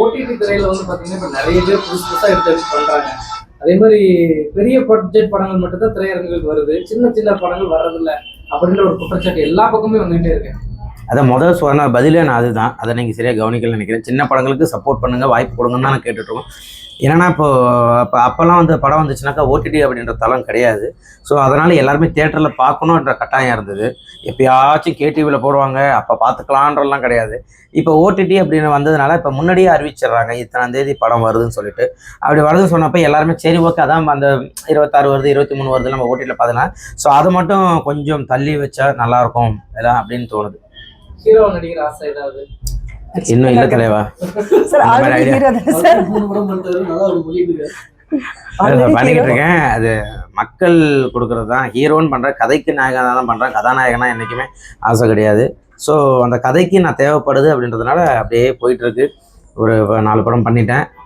OTT திரையில வந்து பாத்தீங்கன்னா இப்ப நிறைய பேர் புதுசு புதுசா எடுத்து பண்றாங்க. அதே மாதிரி பெரிய பட்ஜெட் படங்கள் மட்டும் தான் திரையரங்குகளுக்கு வருது, சின்ன சின்ன படங்கள் வர்றதில்ல அப்படின்ற ஒரு குற்றச்சாட்டு எல்லா பக்கமே வந்துகிட்டே இருக்கு. அதான் முதல் சொன்ன பதிலே நான் அதுதான். அதை நீங்கள் சரியாக கவனிக்கலன்னு நினைக்கிறேன். சின்ன படங்களுக்கு சப்போர்ட் பண்ணுங்கள், வாய்ப்பு கொடுங்கன்னு தான் நான் கேட்டுட்ருக்கோம். ஏன்னா அப்போல்லாம் வந்து படம் வந்துச்சுனாக்கா ஓடிடி அப்படின்ற தளம் கிடையாது. ஸோ அதனால் எல்லாருமே தேட்டரில் பார்க்கணுன்ற கட்டாயம் இருந்தது. எப்பயாச்சும் கேடிவியில் போடுவாங்க, அப்போ பார்த்துக்கலான்றலாம் கிடையாது. இப்போ ஓடிடி அப்படின்னு வந்ததுனால இப்போ முன்னாடியே அறிவிச்சிடுறாங்க இத்தனாம் தேதி படம் வருதுன்னு சொல்லிட்டு. அப்படி வருதுன்னு சொன்னப்போ எல்லாருமே சரி ஓகே, அதான் அந்த 26 வருது 23 வருது நம்ம ஓடிடியில் பார்த்தோன்னா, ஸோ அதை மட்டும் கொஞ்சம் தள்ளி வச்சா நல்லாயிருக்கும் எல்லாம் அப்படின்னு தோணுது. ஹீரோ நடிகர் ஆசை ஏதாவது இன்னும் இல்லை தலைவா. பண்ணிக்கிட்டு இருக்கேன். அது மக்கள் கொடுக்கறது தான். ஹீரோன்னு பண்ணுறேன், கதைக்கு நாயகனாக தான் பண்ணுறேன். கதாநாயகனா என்றைக்குமே ஆசை கிடையாது. ஸோ அந்த கதைக்கு நான் தேவைப்படுது அப்படின்றதுனால அப்படியே போயிட்டுருக்கு. ஒரு 4 படம் பண்ணிட்டேன்.